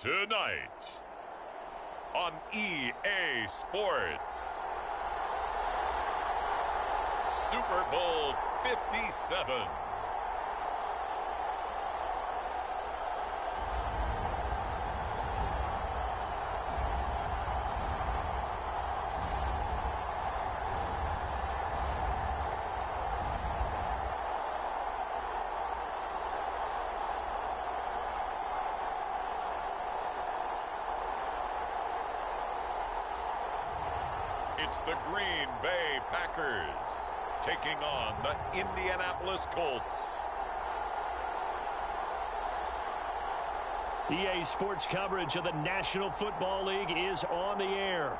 Tonight on EA Sports, Super Bowl 57. It's the Green Bay Packers taking on the Indianapolis Colts. EA Sports coverage of the National Football League is on the air.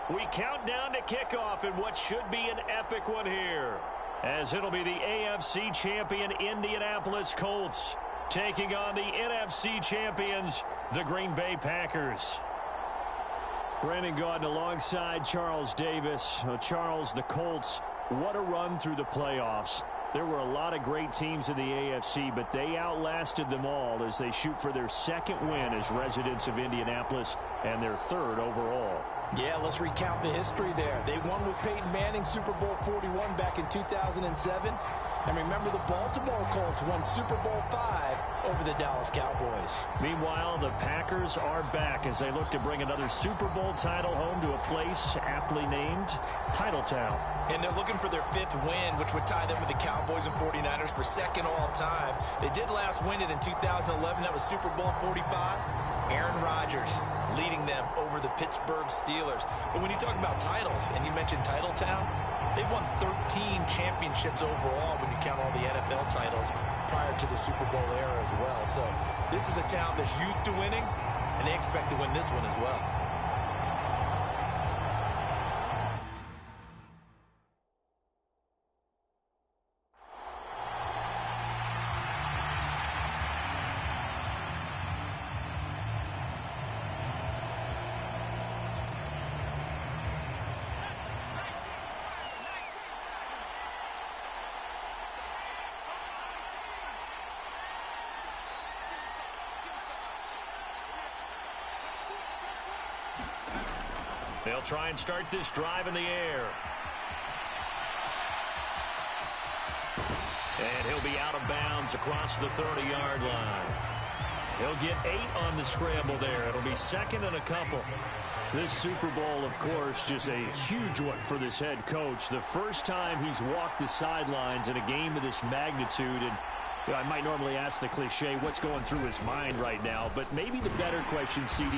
We count down to kickoff in what should be an epic one here, as it'll be the AFC champion Indianapolis Colts taking on the NFC champions, the Green Bay Packers. Brandon Gaudin alongside Charles Davis. Charles, the Colts, what a run through the playoffs. There were a lot of great teams in the AFC, but they outlasted them all as they shoot for their second win as residents of Indianapolis and their third overall. Yeah, let's recount the history there. They won with Peyton Manning Super Bowl 41 back in 2007. And remember, the Baltimore Colts won Super Bowl 5 over the Dallas Cowboys. Meanwhile, the Packers are back as they look to bring another Super Bowl title home to a place aptly named Titletown. And they're looking for their 5th win, which would tie them with the Cowboys and 49ers for 2nd all-time. They did last win it in 2011. That was Super Bowl 45. Aaron Rodgers leading them over the Pittsburgh Steelers. But when you talk about titles, and you mentioned Titletown, they've won 13 championships overall when you count all the NFL titles prior to the Super Bowl era as well. So this is a town that's used to winning, and they expect to win this one as well. They'll try and start this drive in the air. And he'll be out of bounds across the 30-yard line. He'll get 8 on the scramble there. It'll be 2nd and a couple. This Super Bowl, of course, just a huge one for this head coach. The first time he's walked the sidelines in a game of this magnitude. And I might normally ask the cliche, what's going through his mind right now? But maybe the better question, CD,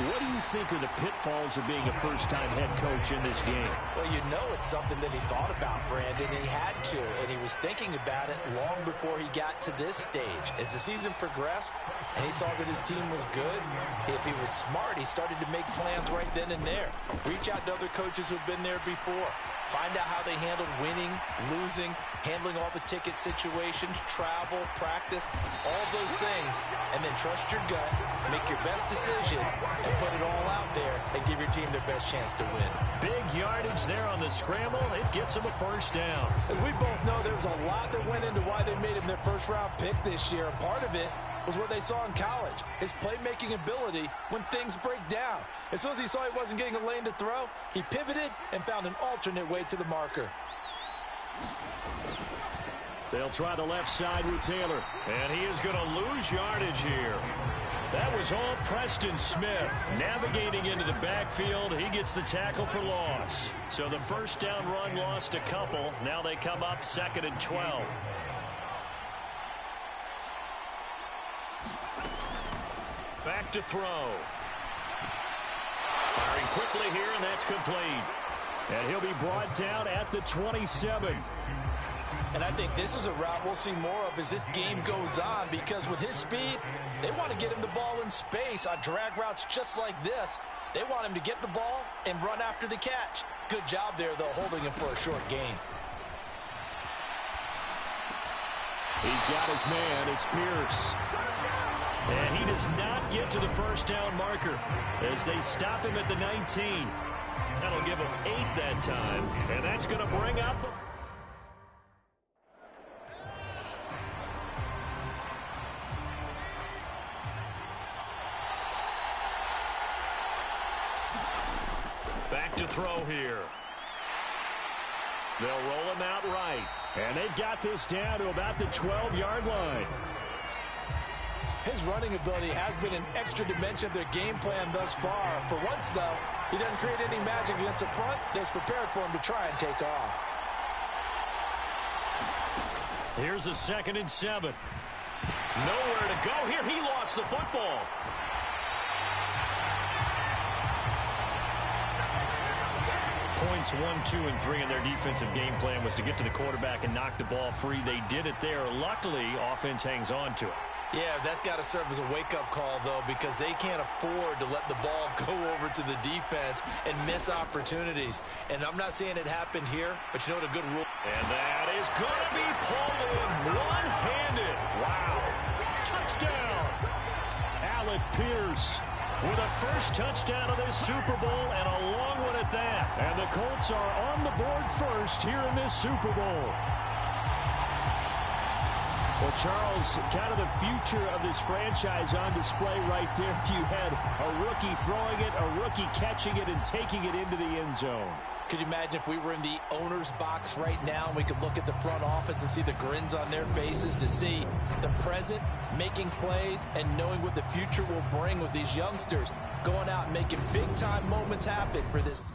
what do you think are the pitfalls of being a first-time head coach in this game? Well, you know it's something that he thought about, Brandon. He had to, and he was thinking about it long before he got to this stage. As the season progressed and he saw that his team was good, if he was smart, he started to make plans right then and there. Reach out to other coaches who've been there before. Find out how they handled winning, losing, handling all the ticket situations, travel, practice, all those things, and then trust your gut, make your best decision, and put it all out there and give your team their best chance to win. Big yardage there on the scramble. It gets them a first down. As we both know, there was a lot that went into why they made him their first-round pick this year. Part of it was what they saw in college, his playmaking ability when things break down. As soon as he saw he wasn't getting a lane to throw, he pivoted and found an alternate way to the marker. They'll try the left side with Taylor, and he is going to lose yardage here. That was all Preston Smith navigating into the backfield. He gets the tackle for loss. So the first down run lost a couple. Now they come up 2nd and 12. Back to throw. Firing quickly here, and that's complete. And he'll be brought down at the 27. And I think this is a route we'll see more of as this game goes on, because with his speed, they want to get him the ball in space on drag routes just like this. They want him to get the ball and run after the catch. Good job there, though, holding him for a short gain. He's got his man. It's Pierce. And he does not get to the first down marker as they stop him at the 19. That'll give him 8 that time, and that's going to bring up... Back to throw here. They'll roll him out right. And they've got this down to about the 12-yard line. His running ability has been an extra dimension of their game plan thus far. For once, though, he doesn't create any magic against the front. They're prepared for him to try and take off. Here's a 2nd and 7. Nowhere to go here. He lost the football. Points 1, 2, and 3 in their defensive game plan was to get to the quarterback and knock the ball free. They did it there. Luckily, offense hangs on to it. Yeah, that's got to serve as a wake-up call, though, because they can't afford to let the ball go over to the defense and miss opportunities. And I'm not saying it happened here, but you know what a good rule. And that is going to be pulled in one-handed. Wow. Touchdown. Alec Pierce with a first touchdown of this Super Bowl, and a long one at that. And the Colts are on the board first here in this Super Bowl. Well, Charles, kind of the future of this franchise on display right there. You had a rookie throwing it, a rookie catching it, and taking it into the end zone. Could you imagine if we were in the owner's box right now and we could look at the front office and see the grins on their faces, to see the present making plays and knowing what the future will bring with these youngsters going out and making big-time moments happen for this team.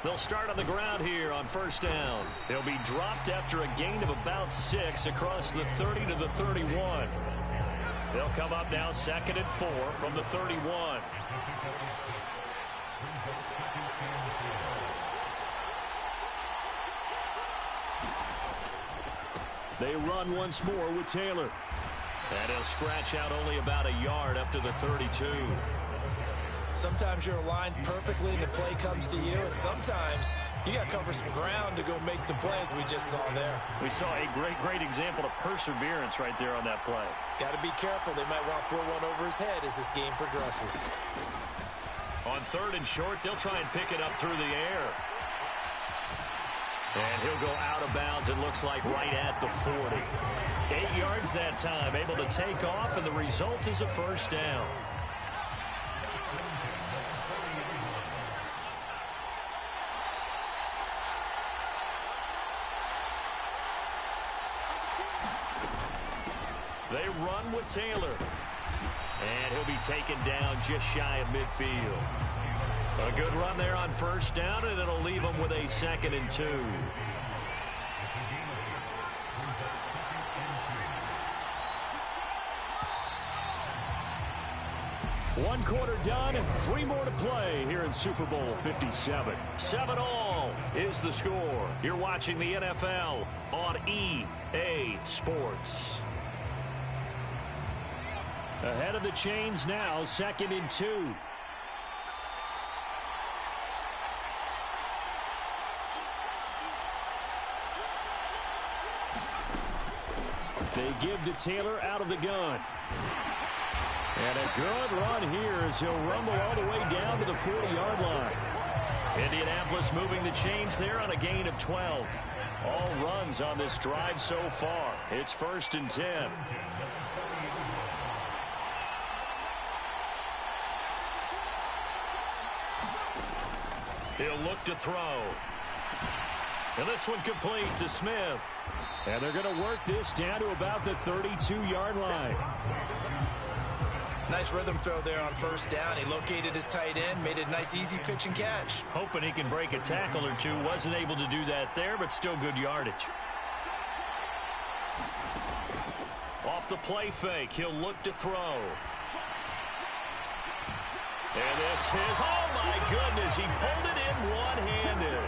They'll start on the ground here on first down. They'll be dropped after a gain of about 6 across the 30 to the 31. They'll come up now 2nd and 4 from the 31. They run once more with Taylor. And he'll scratch out only about a yard up to the 32. Sometimes you're aligned perfectly and the play comes to you, and sometimes you got to cover some ground to go make the play, as we just saw there. We saw a great example of perseverance right there on that play. Got to be careful. They might want to throw one over his head as this game progresses. On 3rd and short, they'll try and pick it up through the air. And he'll go out of bounds, it looks like, right at the 40. 8 yards that time, able to take off, and the result is a first down. They run with Taylor. And he'll be taken down just shy of midfield. A good run there on first down, and it'll leave them with a 2nd and 2. One quarter done and 3 more to play here in Super Bowl 57. 7-all is the score. You're watching the NFL on EA Sports. Ahead of the chains now, 2nd and 2. They give to Taylor out of the gun. And a good run here as he'll rumble all the way down to the 40-yard line. Indianapolis moving the chains there on a gain of 12. All runs on this drive so far. It's 1st and 10. He'll look to throw. And this one complete to Smith. And they're going to work this down to about the 32-yard line. Nice rhythm throw there on first down. He located his tight end, made a nice easy pitch and catch. Hoping he can break a tackle or two. Wasn't able to do that there, but still good yardage. Off the play fake, he'll look to throw. And this is, oh my goodness, he pulled it in one-handed.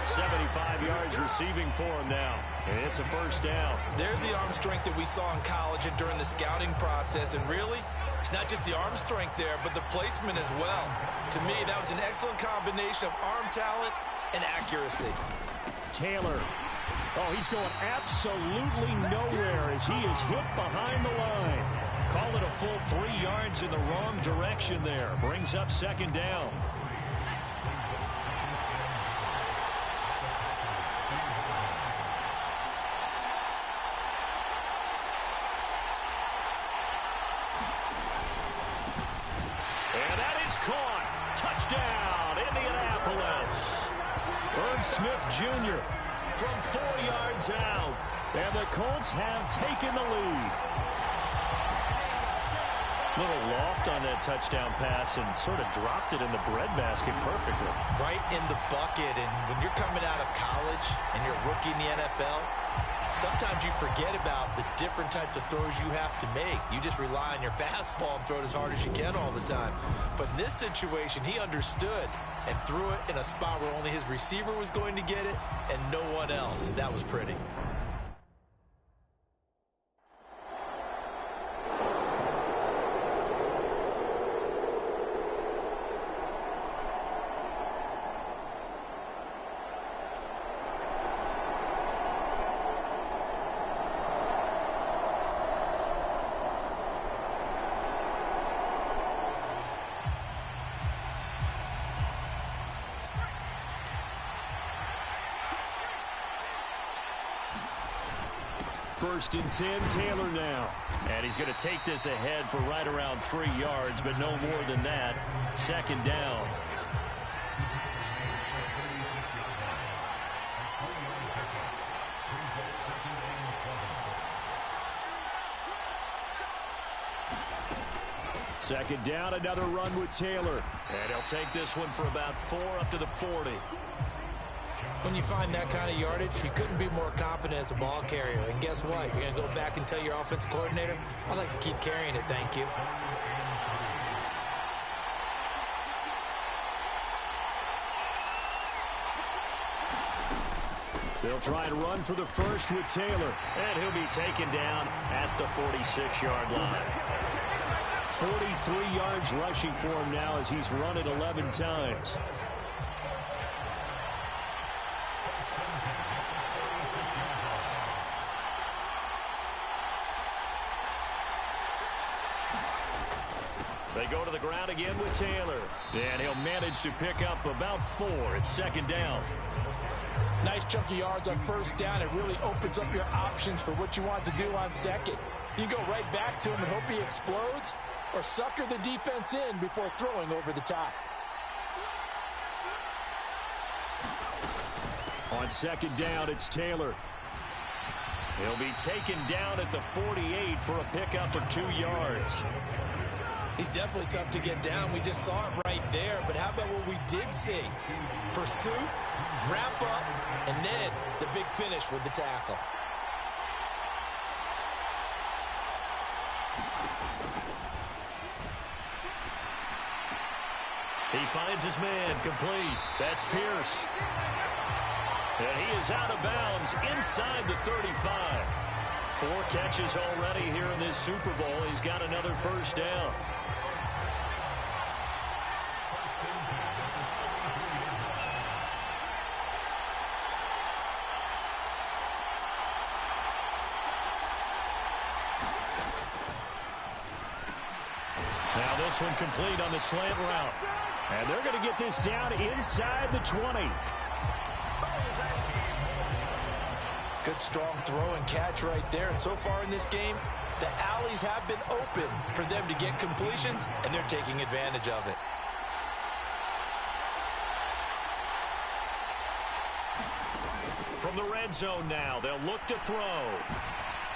75 yards receiving for him now. And it's a first down. There's the arm strength that we saw in college and during the scouting process. And really, it's not just the arm strength there, but the placement as well. To me, that was an excellent combination of arm talent and accuracy. Taylor. Oh, he's going absolutely nowhere as he is hit behind the line. Call it a full 3 yards in the wrong direction there. Brings up second down. And that is caught. Touchdown, Indianapolis. Irv Smith Jr. from 4 yards out. And the Colts have taken the lead. Little loft on that touchdown pass and sort of dropped it in the breadbasket perfectly. Right in the bucket. And when you're coming out of college and you're a rookie in the NFL, sometimes you forget about the different types of throws you have to make. You just rely on your fastball and throw it as hard as you can all the time. But in this situation, he understood and threw it in a spot where only his receiver was going to get it and no one else. That was pretty. First and 10, Taylor now. And he's going to take this ahead for right around 3 yards, but no more than that. Second down. Second down, another run with Taylor. And he'll take this one for about 4 up to the 40. When you find that kind of yardage, you couldn't be more confident as a ball carrier. And guess what? You're going to go back and tell your offensive coordinator, I'd like to keep carrying it, thank you. They'll try and run for the first with Taylor. And he'll be taken down at the 46-yard line. 43 yards rushing for him now as he's run it 11 times. They go to the ground again with Taylor. And he'll manage to pick up about 4. It's second down. Nice chunk of yards on first down. It really opens up your options for what you want to do on second. You go right back to him and hope he explodes, or sucker the defense in before throwing over the top. On second down, it's Taylor. He'll be taken down at the 48 for a pickup of 2 yards. He's definitely tough to get down. We just saw it right there. But how about what we did see? Pursuit, wrap up, and then the big finish with the tackle. He finds his man complete. That's Pierce. And he is out of bounds inside the 35. 4 catches already here in this Super Bowl. He's got another first down. Now this one complete on the slant route. And they're going to get this down inside the 20. Good strong throw and catch right there. And so far in this game, the alleys have been open for them to get completions, and they're taking advantage of it. From the red zone now, they'll look to throw.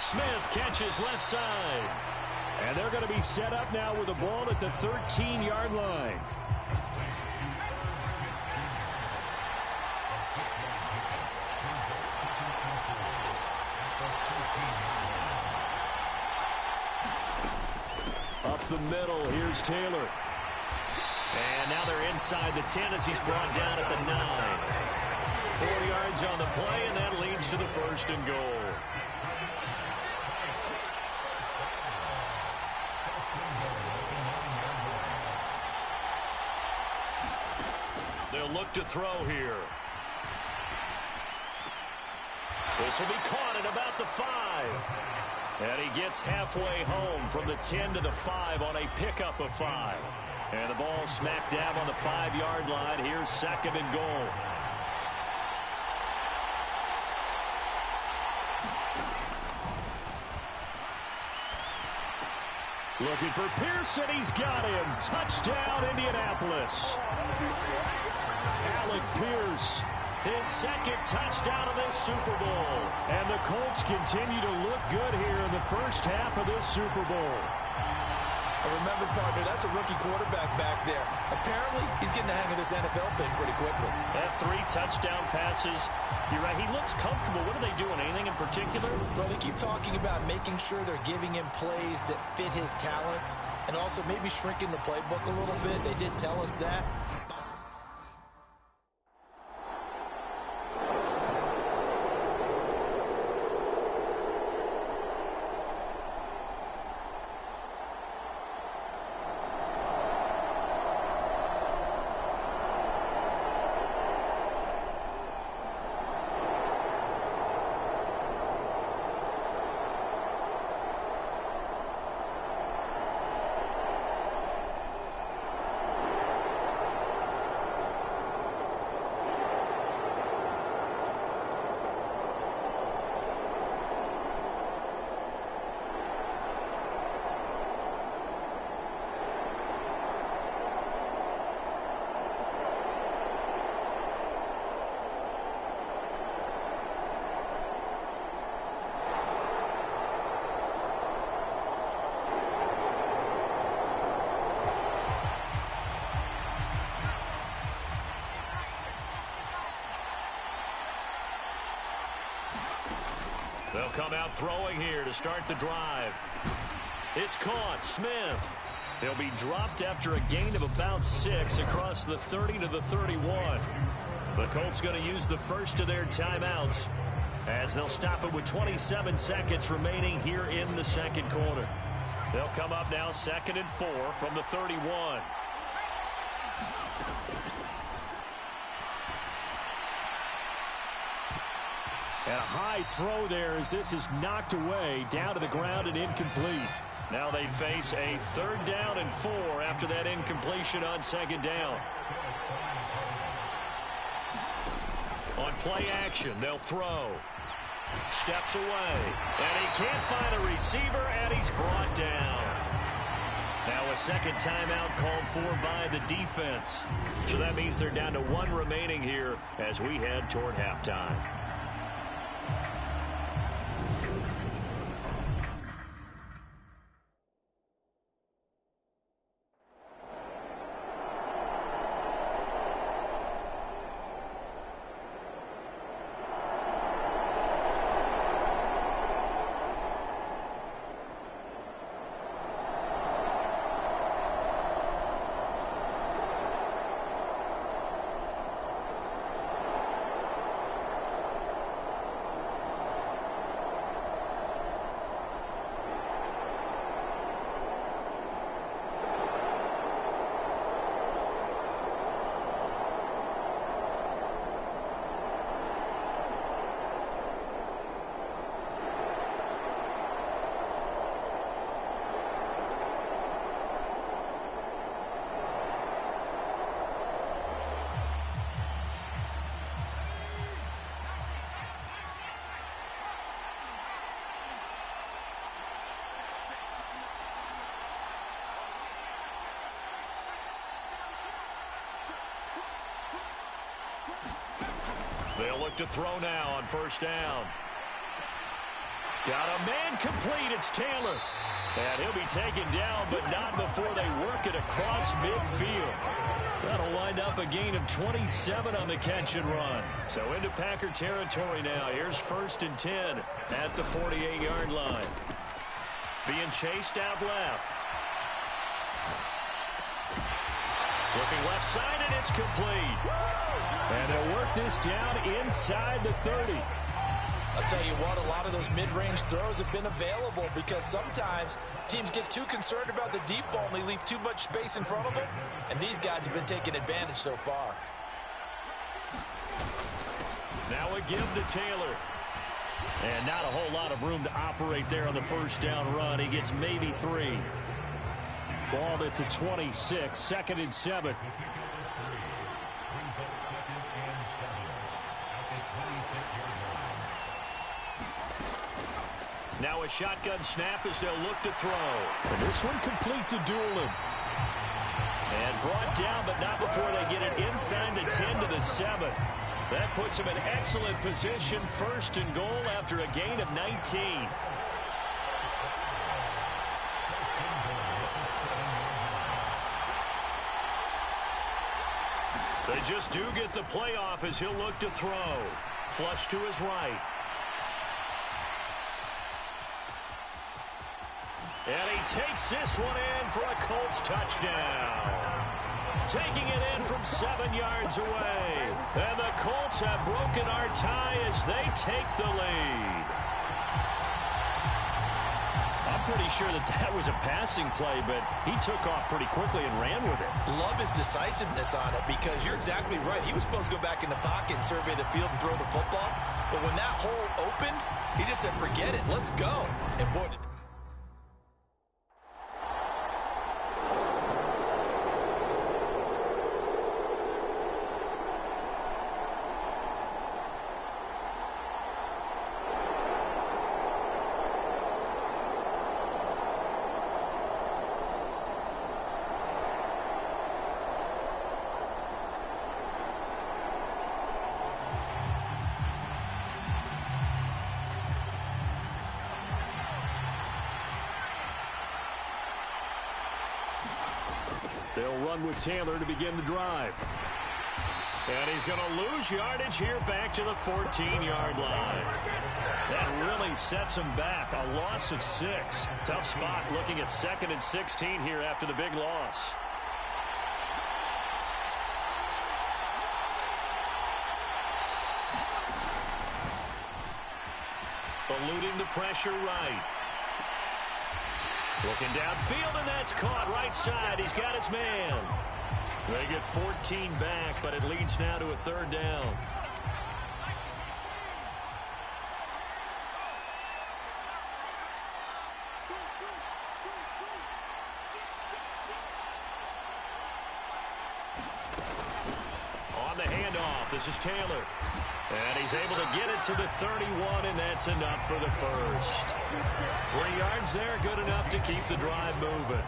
Smith catches left side. And they're going to be set up now with the ball at the 13-yard line. Up the middle, here's Taylor. And now they're inside the 10 as he's brought down at the 9. 4 yards on the play, and that leads to the 1st and goal. They'll look to throw here. This will be caught at about the 5. And he gets halfway home from the 10 to the 5 on a pickup of 5. And the ball smack dab on the 5-yard line. Here's 2nd and goal. Looking for Pearson. He's got him. Touchdown, Indianapolis. Alec Pierce, his 2nd touchdown of this Super Bowl. And the Colts continue to look good here in the first half of this Super Bowl. Remember, partner, that's a rookie quarterback back there. Apparently, he's getting the hang of this NFL thing pretty quickly. That 3 touchdown passes. You're right, he looks comfortable. What are they doing? Anything in particular? Well, they keep talking about making sure they're giving him plays that fit his talents and also maybe shrinking the playbook a little bit. They did tell us that. They'll come out throwing here to start the drive. It's caught. Smith. They'll be dropped after a gain of about 6 across the 30 to the 31. The Colts going to use the first of their timeouts as they'll stop it with 27 seconds remaining here in the 2nd quarter. They'll come up now 2nd and 4 from the 31. And a high throw there as this is knocked away down to the ground and incomplete. Now they face a 3rd down and 4 after that incompletion on 2nd down. On play action, they'll throw. Steps away. And he can't find a receiver, and he's brought down. Now a 2nd timeout called for by the defense. So that means they're down to 1 remaining here as we head toward halftime. They'll look to throw now on first down. Got a man complete. It's Taylor. And he'll be taken down, but not before they work it across midfield. That'll wind up a gain of 27 on the catch and run. So into Packer territory now. Here's 1st and 10 at the 48-yard line. Being chased out left. Looking left side, and it's complete. And they'll work this down inside the 30. I'll tell you what, a lot of those mid-range throws have been available because sometimes teams get too concerned about the deep ball and they leave too much space in front of them. And these guys have been taking advantage so far. Now a give to Taylor. And not a whole lot of room to operate there on the first down run. He gets maybe 3. Ball at the 26, 2nd and 7. Now a shotgun snap as they'll look to throw. And this one complete to Doolin. And brought down, but not before they get it inside the 10 to the 7. That puts them in excellent position, 1st and goal after a gain of 19. They just do get the playoff as he'll look to throw. Flush to his right. And he takes this one in for a Colts touchdown. Taking it in from 7 yards away. And the Colts have broken our tie as they take the lead. I'm pretty sure that was a passing play, but he took off pretty quickly and ran with it. Love his decisiveness on it because you're exactly right. He was supposed to go back in the pocket and survey the field and throw the football. But when that hole opened, he just said, forget it, let's go. And boy, they'll run with Taylor to begin the drive. And he's going to lose yardage here back to the 14-yard line. That really sets him back. A loss of 6. Tough spot looking at 2nd and 16 here after the big loss. Eluding the pressure right. Looking downfield, and that's caught right side. He's got his man. They get 14 back, but it leads now to a 3rd down. On the handoff, this is Taylor. And he's able to get it to the 31, and that's enough for the first. 3 yards there, good enough to keep the drive moving.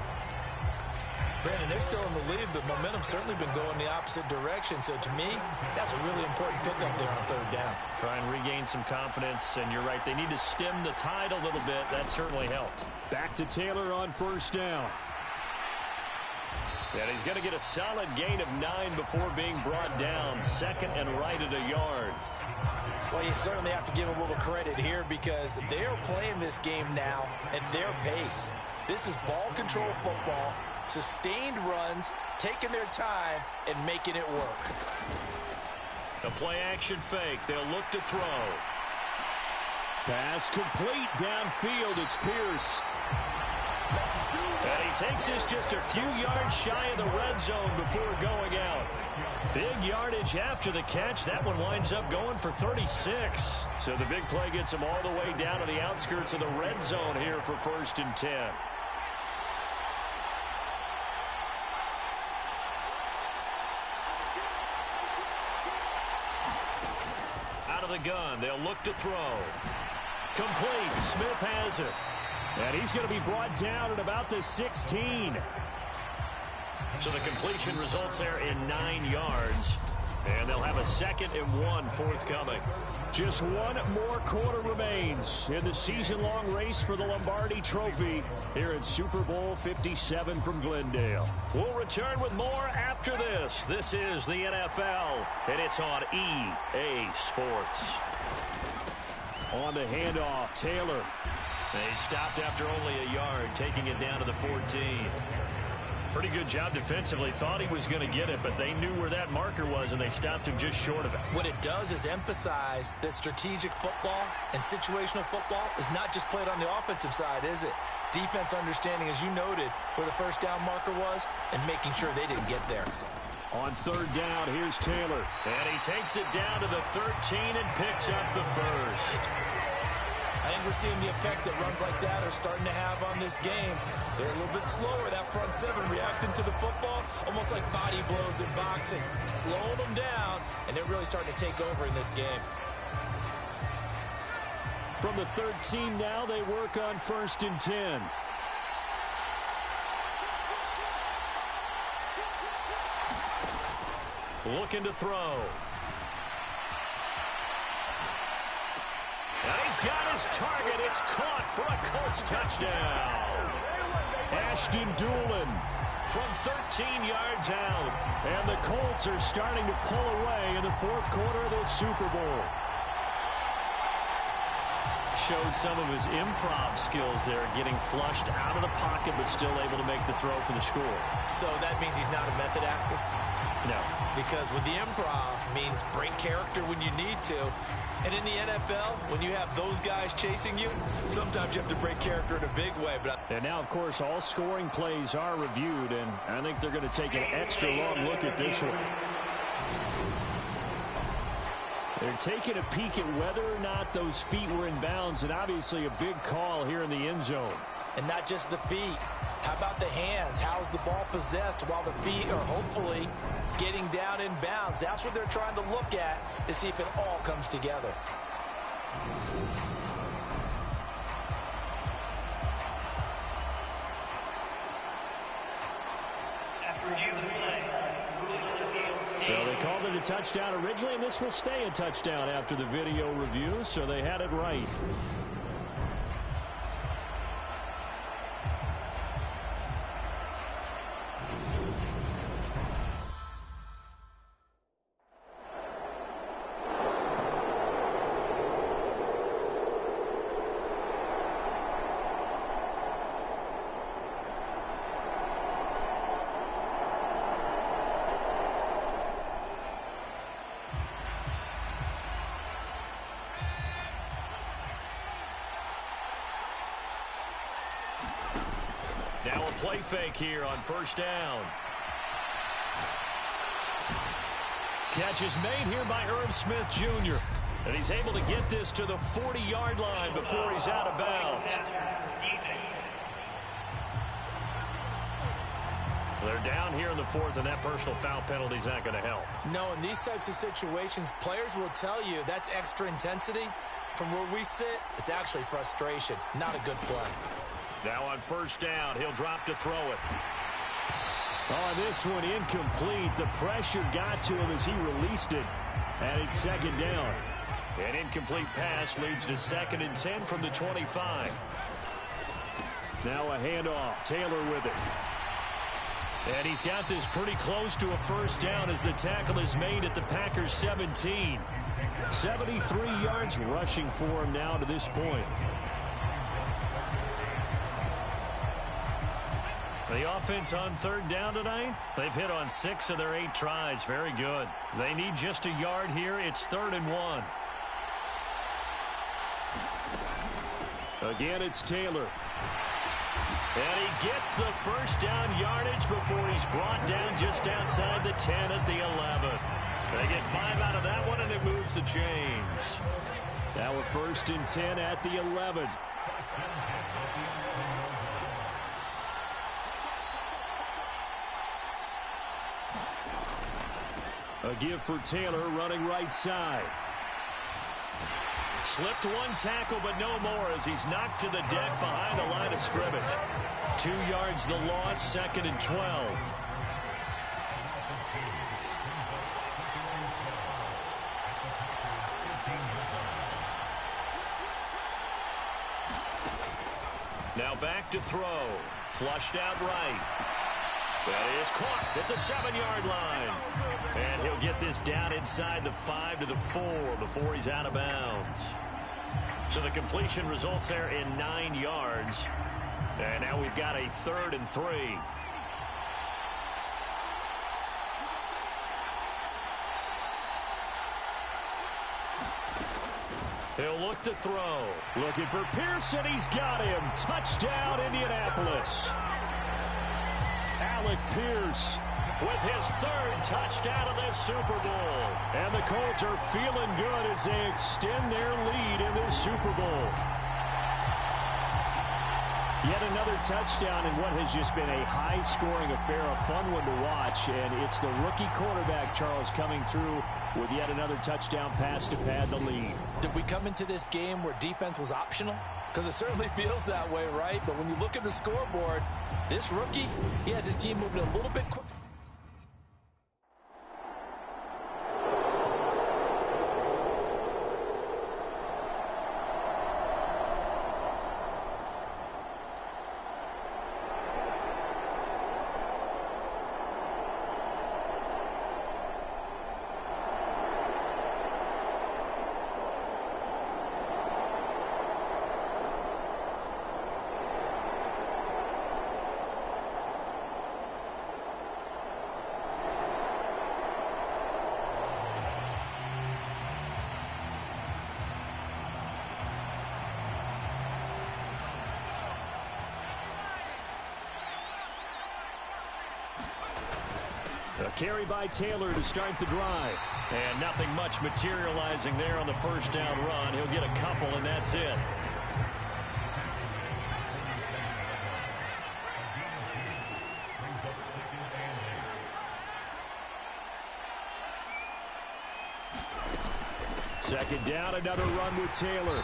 Brandon, they're still in the lead, but momentum's certainly been going the opposite direction. So to me, that's a really important pickup there on 3rd down. Try and regain some confidence, and you're right, they need to stem the tide a little bit. That certainly helped. Back to Taylor on 1st down. And he's going to get a solid gain of 9 before being brought down. 2nd and right at a yard. Well, you certainly have to give a little credit here because they're playing this game now at their pace. This is ball control football, sustained runs, taking their time, and making it work. The play action fake. They'll look to throw. Pass complete downfield. It's Pierce. And he takes this just a few yards shy of the red zone before going out. Big yardage after the catch. That one winds up going for 36. So the big play gets him all the way down to the outskirts of the red zone here for 1st and 10. Out of the gun, they'll look to throw. Complete. Smith has it. And he's going to be brought down at about the 16. So the completion results there in 9 yards. And they'll have a 2nd and 1 forthcoming. Just one more quarter remains in the season-long race for the Lombardi Trophy here at Super Bowl 57 from Glendale. We'll return with more after this. This is the NFL, and it's on EA Sports. On the handoff, Taylor. They stopped after only a yard, taking it down to the 14. Pretty good job defensively. Thought he was going to get it, but they knew where that marker was, and they stopped him just short of it. What it does is emphasize that strategic football and situational football is not just played on the offensive side, is it? Defense understanding, as you noted, where the first down marker was and making sure they didn't get there. On 3rd down, here's Taylor. And he takes it down to the 13 and picks up the first. I think we're seeing the effect that runs like that are starting to have on this game. They're a little bit slower, that front 7, reacting to the football, almost like body blows in boxing, slowing them down, and they're really starting to take over in this game. From the 13 now, they work on 1st and 10. Looking to throw. And he's got his target. It's caught for a Colts touchdown. Ashton Doolin from 13 yards out. And the Colts are starting to pull away in the 4th quarter of this Super Bowl. Showed some of his improv skills there, getting flushed out of the pocket, but still able to make the throw for the score. So that means he's not a method actor? No. Because with the improv means break character when you need to. And in the NFL, when you have those guys chasing you, sometimes you have to break character in a big way. And now, of course, all scoring plays are reviewed, and I think they're going to take an extra long look at this one. They're taking a peek at whether or not those feet were in bounds, and obviously a big call here in the end zone. And not just the feet. How about the hands? How's the ball possessed while the feet are hopefully getting down in bounds? That's what they're trying to look at to see if it all comes together. So they called it a touchdown originally, and this will stay a touchdown after the video review, so they had it right. Now a play fake here on 1st down. Catch is made here by Irv Smith Jr. And he's able to get this to the 40-yard line before he's out of bounds. They're down here in the 4th, and that personal foul penalty is not going to help. No, in these types of situations, players will tell you that's extra intensity. From where we sit, it's actually frustration, not a good play. Now on 1st down, he'll drop to throw it. Oh, this one incomplete. The pressure got to him as he released it. And it's 2nd down. An incomplete pass leads to 2nd and 10 from the 25. Now a handoff. Taylor with it. And he's got this pretty close to a 1st down as the tackle is made at the Packers' 17. 73 yards rushing for him now to this point. The offense on 3rd down tonight, they've hit on 6 of their 8 tries. Very good. They need just a yard here. It's 3rd and 1. Again, it's Taylor. And he gets the 1st down yardage before he's brought down just outside the 10 at the 11. They get 5 out of that one, and it moves the chains. Now a 1st and 10 at the 11. A give for Taylor running right side. Slipped one tackle, but no more as he's knocked to the deck behind the line of scrimmage. 2 yards the loss, 2nd and 12. Now back to throw. Flushed out right. That is caught at the 7-yard line. And he'll get this down inside the 5 to the 4 before he's out of bounds. So the completion results there in 9 yards. And now we've got a 3rd and 3. He'll look to throw. Looking for Pearson. He's got him. Touchdown, Indianapolis. Alec Pierce with his 3rd touchdown of this Super Bowl. And the Colts are feeling good as they extend their lead in this Super Bowl. Yet another touchdown in what has just been a high-scoring affair, a fun one to watch. And it's the rookie quarterback, Charles, coming through with yet another touchdown pass to pad the lead. Did we come into this game where defense was optional? Because it certainly feels that way, right? But when you look at the scoreboard, this rookie, he has his team moving a little bit quicker. A carry by Taylor to start the drive. And nothing much materializing there on the first down run. He'll get a couple, and that's it. Second down, another run with Taylor.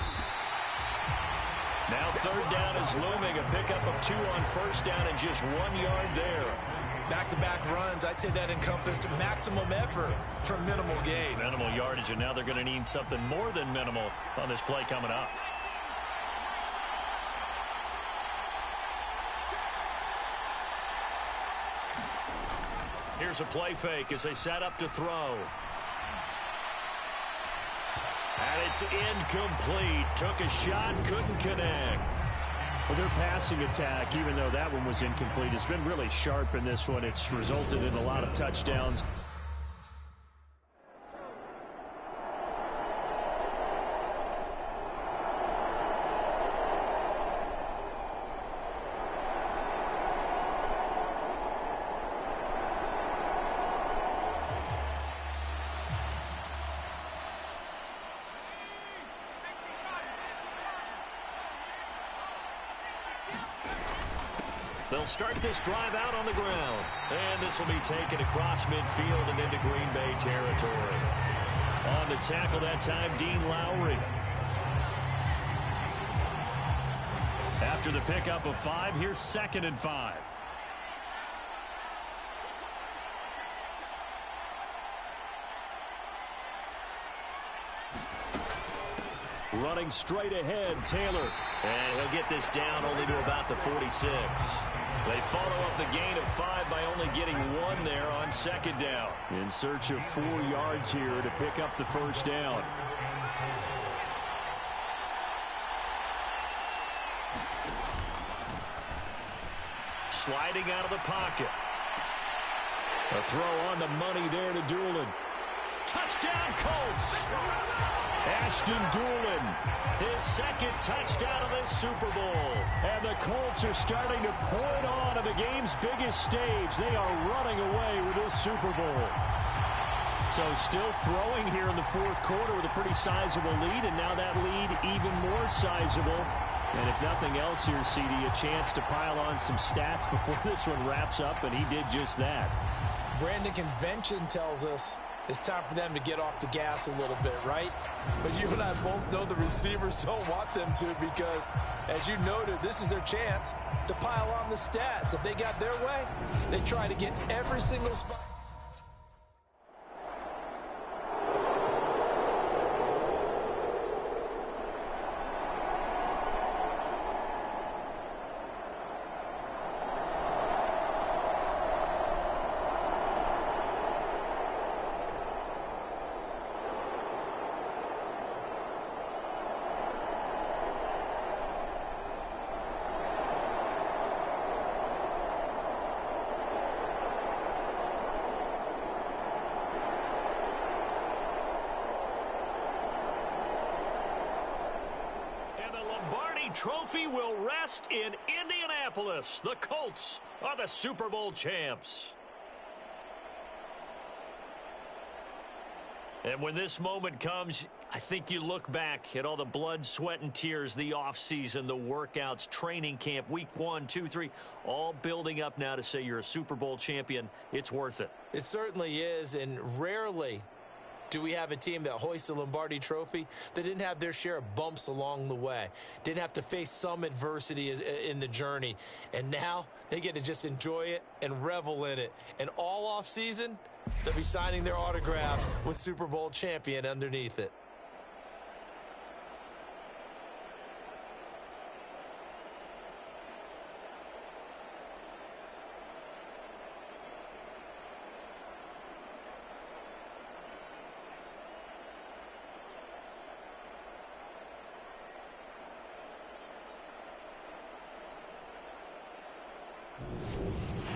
Now 3rd down is looming. A pickup of 2 on first down and just 1 yard there. Back-to-back runs, I'd say that encompassed maximum effort for minimal gain. Minimal yardage, and now they're going to need something more than minimal on this play coming up. Here's a play fake as they set up to throw. And it's incomplete. Took a shot, couldn't connect. Well, their passing attack, even though that one was incomplete, has been really sharp in this one. It's resulted in a lot of touchdowns. They'll start this drive out on the ground. And this will be taken across midfield and into Green Bay territory. On the tackle that time, Dean Lowry. After the pickup of 5, here's 2nd and 5. Running straight ahead, Taylor. And he'll get this down only to about the 46. They follow up the gain of 5 by only getting 1 there on 2nd down. In search of 4 yards here to pick up the first down. Sliding out of the pocket. A throw on the money there to Doolin. Touchdown, Colts! Ashton Doolin, his 2nd touchdown of this Super Bowl. And the Colts are starting to pour it on the game's biggest stage. They are running away with this Super Bowl. So still throwing here in the 4th quarter with a pretty sizable lead, and now that lead even more sizable. And if nothing else here, CD, a chance to pile on some stats before this one wraps up, and he did just that. Brandon, convention tells us it's time for them to get off the gas a little bit, right? But you and I both know the receivers don't want them to because, as you noted, this is their chance to pile on the stats. If they got their way, they try to get every single spot. Lombardi Trophy will rest in Indianapolis. The Colts are the Super Bowl champs. And when this moment comes, I think you look back at all the blood, sweat, and tears, the offseason, the workouts, training camp, week 1, 2, 3, all building up now to say you're a Super Bowl champion. It's worth it. It certainly is, and rarely do we have a team that hoists the Lombardi Trophy that didn't have their share of bumps along the way, didn't have to face some adversity in the journey, and now they get to just enjoy it and revel in it. And all off season, they'll be signing their autographs with Super Bowl champion underneath it.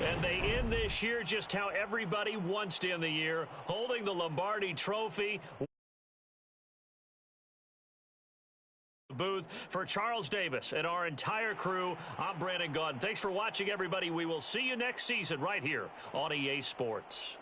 And they end this year just how everybody wants to end the year, holding the Lombardi Trophy. Booth for Charles Davis and our entire crew. I'm Brandon Gaudin. Thanks for watching, everybody. We will see you next season right here on EA Sports.